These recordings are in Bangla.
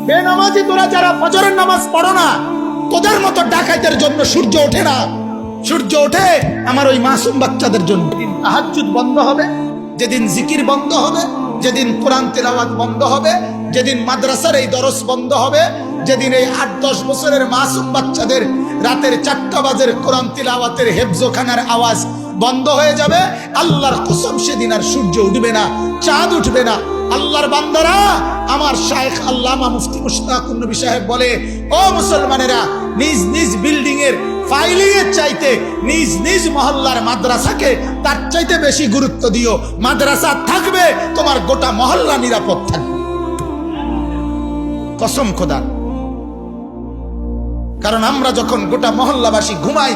বেনামাজি তোরা যারা ফজরের নামাজ পড়ো না, তোদের মতো ডাকাইতের জন্য সূর্য ওঠে না। সূর্য ওঠে আমার ওই মাসুম বাচ্চাদের জন্য। যেদিন তাহাজ্জুদ বন্ধ হবে, যেদিন জিকির বন্ধ হবে, যেদিন কোরআন তেলাওয়াত বন্ধ হবে, যেদিন মাদ্রাসার এই দরস বন্ধ হবে, যেদিন এই 8-10 বছরের মাসুম বাচ্চাদের রাতের 4টা বাজের কোরআন তিলাওয়াতের হেফজোখানার আওয়াজ বন্ধ হয়ে যাবে, আল্লাহর কসম সেদিন আর সূর্য উঠবে না, চাঁদ উঠবে না। আল্লাহর বান্দারা, আমার শায়েখ আল্লামা মুফতি মুশতাকুন নবী সাহেব বলে, ও মুসলমানেরা, নিজ নিজ বিল্ডিং এর ফাইলিং এর চাইতে নিজ নিজ মহল্লার মাদ্রাসাকে তার চাইতে বেশি গুরুত্ব দিও। মাদ্রাসা থাকবে, তোমার গোটা মহল্লা নিরাপদ থাকবে, কসম খোদা। কারণ আমরা যখন গোটা মহল্লাবাসী ঘুমাই,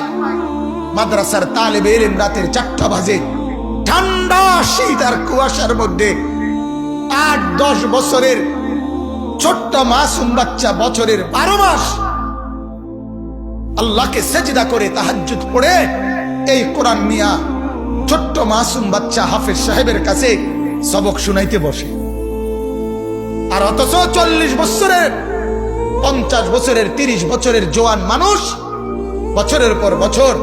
মাদ্রাসার তালেবে ইলম রাতের 4টা বাজে, ঠান্ডা শীত আর কুয়াশার মধ্যে 8-10 বছরের ছোট্ট মাসুম বাচ্চা বছরের 12 মাস আল্লাহকে সেজদা করে তাহাজ্জুদ পড়ে এই কোরআন নিয়া ছোট্ট মাসুম বাচ্চা হাফেজ সাহেবের কাছে সবক শুনাইতে বসে। আর অথচ 40 বছরের, 50 বছরের, 30 বছরের জোয়ান মানুষ বছরের পর বছর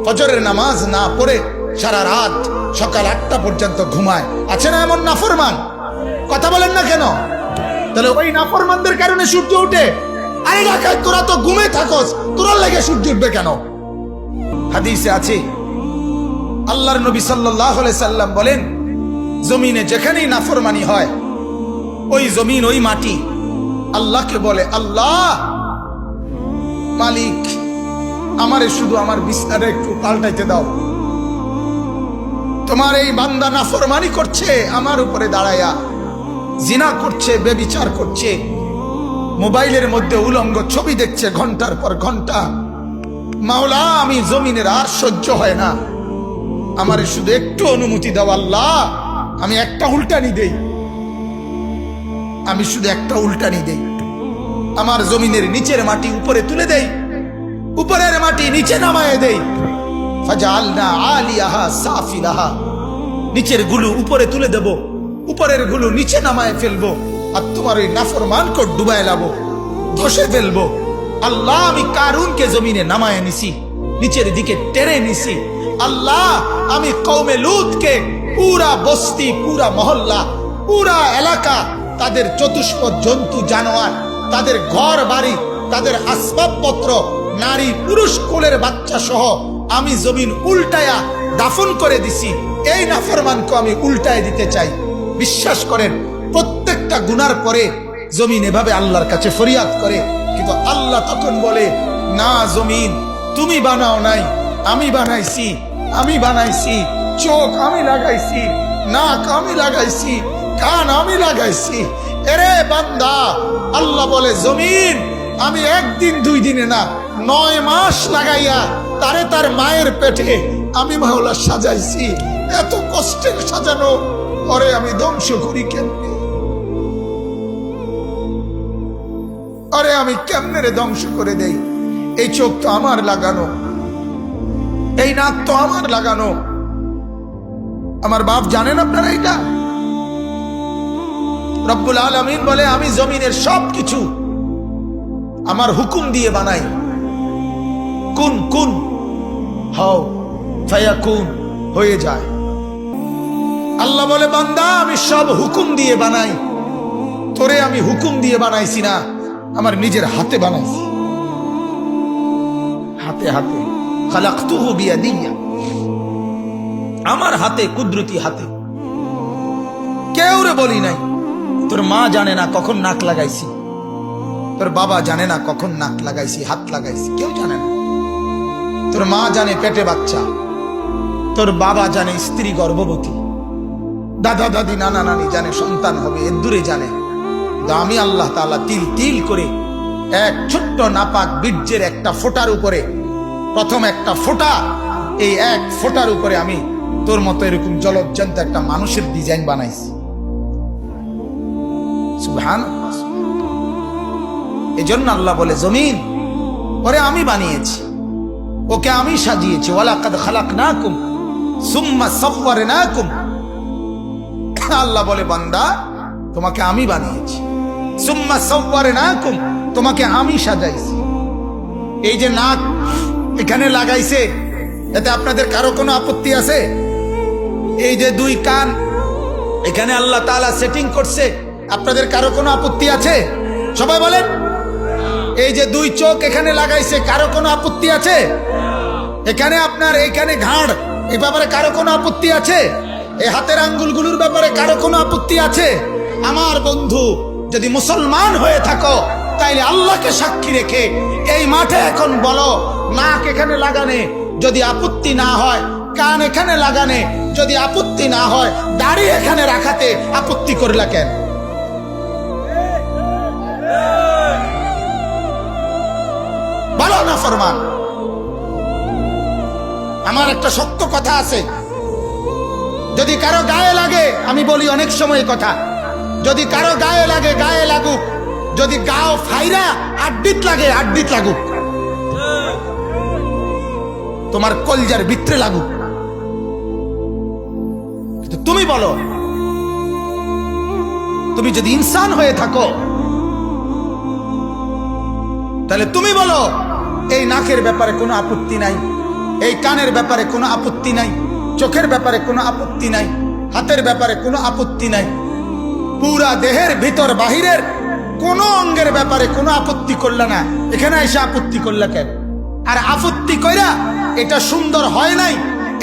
ফজরের নামাজ না পড়ে সারা রাত সকাল 8টা পর্যন্ত ঘুমায়। আছে না এমন নাফরমান? কথা বলেন না কেন? তাহলে ওই নাফরমানদের কারণে সূর্য উঠে। আরে ডাকাত, তোরা তো ঘুমে থাকস, তোরা লেগে সূর্য উঠবে কেন? হাদিসে আছে, আল্লাহর নবী সাল্লাল্লাহু আলাইহি সাল্লাম বলেন, জমিনে যেখানেই নাফরমানি হয়, ওই জমিন, ওই মাটি আল্লাহকে বলে, আল্লাহ মালিক, আমারে শুধু আমার বিছানাটা একটু পাল্টাইতে দাও। তোমার এই বান্দা নাফরমানি করছে, আমার উপরে দাঁড়ায়া জিনা করছে, বেবিচার করছে, মোবাইলের মধ্যে উলঙ্গ ছবি দেখছে ঘন্টার পর ঘন্টা। মাওলা, আমি জমিনের আর সহ্য হয় না, আমারে শুধু একটু অনুমতি দাও আল্লাহ, আমি একটা উল্টানি দেই, আমি শুধু একটা উল্টানি দেই। আমার জমিনের নিচের মাটি উপরে তুলে দেই, উপরের মাটি নিচে নামায় দেই। ফাজআলনা আলিয়াহা সাফিলাহা, নিচের গুলো উপরে তুলে দেব, উপরের গুলো নিচে নামায় ফেলবো, আর তোমার ওই নাফরমানকে ডুবায় লাবো, ধসে ফেলবো। আল্লাহ, আমি কারুনকে জমিনে নামায় নিছি, নিচের দিকে টেনে নিছি। আল্লাহ, আমি কওমে লূতকে পুরা বস্তি, পুরা মহল্লা, পুরা এলাকা, তাদের চতুষ্পদ জন্তু জানোয়ার, তাদের ঘর বাড়ি, তাদের আসবাবপত্র, নারী পুরুষ কোলের বাচ্চা সহ আমি জমিন উল্টায়া দাফন করে দিছি। এই নাফরমানকে আমি উল্টায় দিতে চাই। বিশ্বাস করেন, প্রত্যেকটা গুনার পরে জমিন এভাবে আল্লাহর কাছে ফরিয়াদ করে, কিন্তু আল্লাহ তখন বলে, না জমিন, তুমি বানাও নাই, আমি বানাইছি, আমি বানাইছি। চোখ আমি লাগাইছি, নাক আমি লাগাইছি, কান আমি লাগাইছি। এরে বান্দা, আল্লাহ বলে, জমিন, আমি 1 দিন 2 দিনে না, 9 মাস লাগাইয়া তারে তার মায়ের পেটে আমি মাওলা সাজাইছি। এত কষ্টের সাজানো পরে আমি ধ্বংস করি কেমনে? আরে আমি কেমনে রে ধ্বংস করে দেই? এই চোখ তো আমার লাগানো, এই নাক তো আমার লাগানো। আমার বাপ জানেন আপনারা এটা? রব্বুল আলামিন বলে, আমি জমিনের সবকিছু আমার হুকুম দিয়ে বানাই। কুন কুন হও ফায়াকুন, হয়ে যায়। আল্লাহ বলে, বান্দা, আমি সব হুকুম দিয়ে বানাই, তোরে আমি হুকুম দিয়ে বানাইছি না, আমার নিজের হাতে বানাইছি, হাতে হাতে। খালাকতুহু বিয়াদিয়া, আমার হাতে, কুদরতি হাতে। কেউ রে বলি নাই। তোর মা জানে না কখন নাক লাগাইছি, তোর বাবা জানে না কখন নাক লাগাইছি, হাত লাগাইছি, কেউ জানে না। তোর মা জানে পেটে বাচ্চা, তোর বাবা জানে স্ত্রী গর্ভবতী, দাদা দাদি নানা নানি জানে সন্তান হবে, এর দূরে জানে। আমি আল্লাহ তাআলা তিল তিল করে এক ছোট্ট নাপাক বীর্যের একটা ফোঁটার উপরে, প্রথম একটা ফোঁটা, এই এক ফোঁটার উপরে আমি তোর মতো এরকম জলজ্জান্ত একটা মানুষের ডিজাইন বানাইছি। সুবহানাল্লাহ। এজন্য আল্লাহ বলে, জমিন, ওরে আমি বানিয়েছি, ওকে আমি সাজিয়েছি। ওয়ালাকাদ খালাকনাকুম সুম্মা সাওয়ারনাকুম। আল্লাহ বলে, বান্দা, তোমাকে আমি বানিয়েছি, সুম্মা সাওয়ারনাকুম, তোমাকে আমি সাজাইছি। এই যে নাক এখানে লাগাইছে, এতে আপনাদের কারো কোনো আপত্তি আছে? এই যে দুই কান এখানে আল্লাহ তাআলা সেটিং করছে, আপনাদের কারো কোনো আপত্তি আছে? সবাই বলেন। এই যে দুই চোখ এখানে লাগাইছে, কারো কোনো আপত্তি আছে? এখানে আপনার এইখানে ঘাড়, এই ব্যাপারে কারো কোনো আপত্তি আছে? এই হাতের আঙ্গুলগুলোর ব্যাপারে কারো কোনো আপত্তি আছে? আমার বন্ধু, যদি মুসলমান হয়ে থাকো তাইলে আল্লাহকে সাক্ষী রেখে এই মাঠে এখন বলো, নাক এখানে লাগানে যদি আপত্তি না হয়, কান এখানে লাগানে যদি আপত্তি না হয়, দাড়ি এখানে রাখাতে আপত্তি করলা কেন? বলো না ফরমান। আমার একটা শক্ত কথা আছে, যদি কারো গায়ে লাগে, আমি বলি অনেক সময় কথা, যদি কারো গায়ে লাগে গায়ে লাগুক, যদি গাও ফাইরা আড্ডিত লাগে আড্ডিত লাগুক, তোমার কলজার ভিতরে লাগুক, কিন্তু তুমি বলো, তুমি যদি ইনসান হয়ে থাকো তাহলে তুমি বলো, এই নাকের ব্যাপারে কোনো আপত্তি নাই, এই কানের ব্যাপারে কোনো আপত্তি নাই, চোখের ব্যাপারে কোনো আপত্তি নাই, হাতের ব্যাপারে কোনো আপত্তি নাই, পুরা দেহের ভিতর বাহিরের কোন অঙ্গের ব্যাপারে কোনো আপত্তি করলা না, এখানে এসে আপত্তি করলা কেন? আর আপত্তি কইরা এটা সুন্দর হয় নাই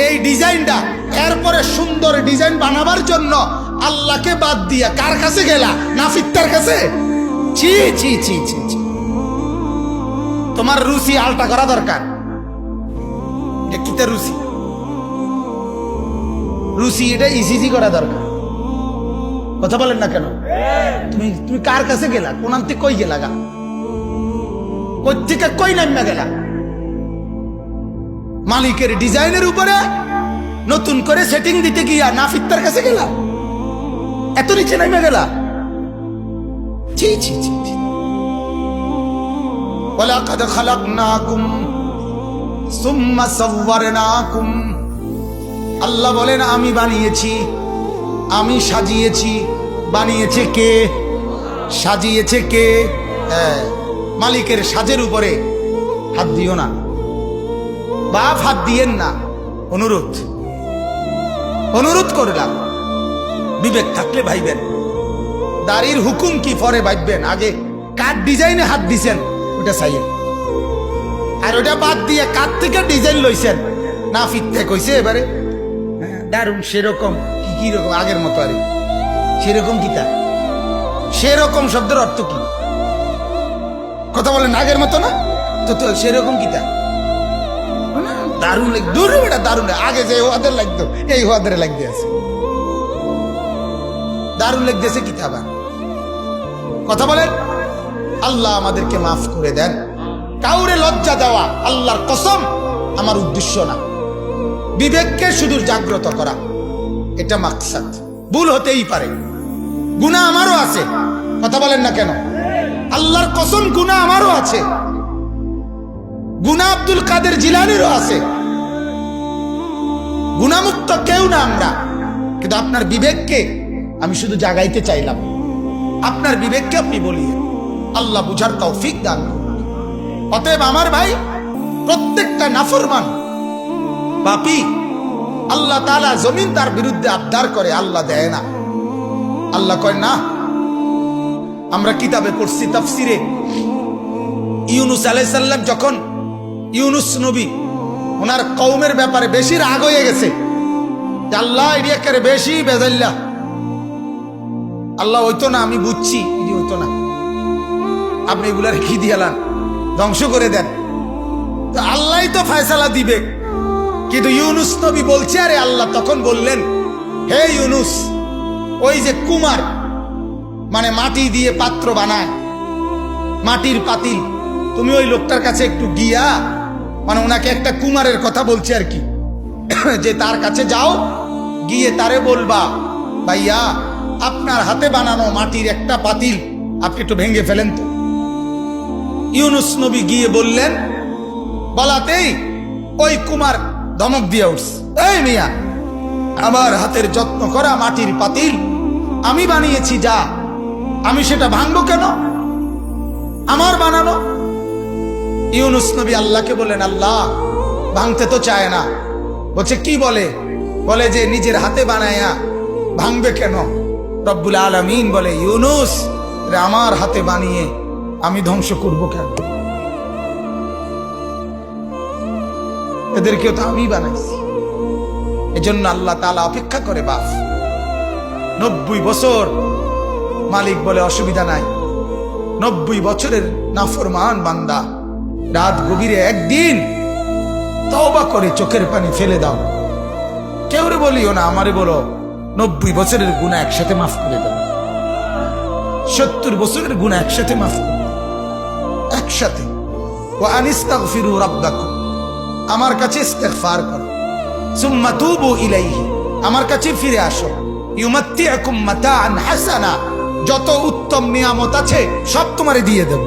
এই ডিজাইনটা, এরপরে সুন্দর ডিজাইন বানাবার জন্য আল্লাহকে বাদ দিয়া কার কাছে গেলা? নাফিত্তার কাছে? ছি ছি ছি ছি ছি। তোমার রুচি আলটা করা দরকার। কিতে রুচি? রুচি এটা ইসিজি করা দরকার। কথা বলেন না কেন? তুমি তুমি কার কাছে গেলা? কোন আনতে কই গেলা? গা কই থেকে কই নামা গেলা? মালিকের ডিজাইনের উপরে নতুন করে সেটিং দিতে গিয়া নাফিত্তার কাছে গেলা? এত নিচে নামা গেলা? ছি ছি ছি। ওয়ালাকাদ খালাকনাকুম সুম্মা সাওয়ারনাকুম, আল্লাহ বলেন আমি বানিয়েছি, আমি সাজিয়েছি। বানিয়েছে কে? সাজিয়েছে কে? মালিকের সাজের উপরে হাত দিও না, বাপ হাত দিয়েন না। অনুরোধ অনুরোধ করলাম, বিবেক থাকলে ভাইবেন। দাড়ির হুকুম কি পরে ভাববেন, আগে কার ডিজাইনে হাত দিছেন ওটা চাইয়েন, আর ওটা বাদ দিয়ে কার থেকে ডিজাইন লইছেন না ফিরতে কইছে এবারে দারুন সেরকম কি রকম আগের মতো, আরে সেরকম কিতা? সেরকম শব্দের অর্থ কি? কথা বলেন, আগের মতো না তো, তো সেরকম কিতা? দারুন লাগ, দূর বেটা দারুন, আগে যে ওদের লাগতো এই ওদের লাগতে আছে, দারুন লাগতেছে কিতাবা। কথা বলেন। আল্লাহ আমাদেরকে মাফ করে দেন। কাউরে লজ্জা দেওয়া আল্লাহর কসম আমার উদ্দেশ্য না, বিবেককে শুধু জাগ্রত করা, এটা মাকসাদ। ভুল হতেই পারে, গুনাহ আমারও আছে। কথা বলেন না কেন? আল্লাহর কসম গুনাহ আমারও আছে, গুনাহ আব্দুল কাদের জিলানীরও আছে। গুনাহমুক্ত কেউ না আমরা, কিন্তু আপনার বিবেককে আমি শুধু জাগাইতে চাইলাম। আপনার বিবেককে আপনি বলিয়ে আল্লাহ বুঝার তৌফিক দান করুন। অতএব আমার ভাই, প্রত্যেকটা নাফরমান পাপী আল্লাহ তাআলা জমিন তার বিরুদ্ধে আবদার করে, আল্লাহ দেয় না। আল্লাহ কয় না। আমরা কিতাবে পড়ছি তাফসিরে, ইউনুস আলাইহিস সালাম যখন ইউনুস নবী ওনার কওমের ব্যাপারে বেশি রাগ হয়ে গেছে, আল্লাহ এরিয়াকে বেশি বেজাল্লা, আল্লাহ হইতো না, আমি বুঝছি হইতো না, আপনি এগুলার কি দিয়ালান, ধ্বংস করে দেন, তো আল্লাহই তো ফয়সালা দিবে। কিন্তু ইউনুস নবী বলছে, আরে আল্লাহ তখন বললেন, হে ইউনুস, ওই যে কুমার মানে মাটি দিয়ে পাত্র বানায়, মাটির পাতিল, তুমি ওই লোকটার কাছে একটু গিয়া, মানে ওনাকে একটা কুমারের কথা বলছে আর কি, যে তার কাছে যাও, গিয়ে তারে বলবা, ভাইয়া আপনার হাতে বানানো মাটির একটা পাতিল আপনি একটু ভেঙে ফেলেন তো। ইউনুস নবী গিয়ে বললেন, বলাতেই ওই কুমার ধমক দিয়ে উঠছে, এই মিয়া, আমার হাতের যত্ন করা মাটির পাতিল আমি বানিয়েছি, যা আমি সেটা ভাঙবো কেন? আমার বানানো। ইউনুস নবী আল্লাহকে বলেন, আল্লাহ ভাঙতে তো চায় না। বলছে কি বলে? বলে যে নিজের হাতে বানায়া ভাঙবে কেন? রব্বুল আলামিন বলে, ইউনুস রে, আমার হাতে বানিয়ে আমি ধ্বংস করব কেন? এদেরকেও তো আমি বানাইছি। এজন্য আল্লাহ তাআলা অপেক্ষা করে বাপ 90 বছর। মালিক বলে অসুবিধা নাই। 90 বছরের নাফরমান বান্দা রাত গভীরে একদিন তওবা করে চোখের পানি ফেলে দাও। কেউ রে বলিও না, আমারে বলো 90 বছরের গুনাহ একসাথে মাফ করে দাও। 70 বছরের গুনাহ একসাথে মাফ করে দাও, একসাথে। ওয়া আনিস্তাগফিরু রাব্বাকুম, আমার কাছে ইস্তিগফার করো। সুম্মা তুবু ইলাইহি, আমার কাছে ফিরে আসো। ইউমাত্তিউকুম মাতাআন হাসানা, যত উত্তম নিয়ামত আছে সব তোমারে দিয়ে দেব।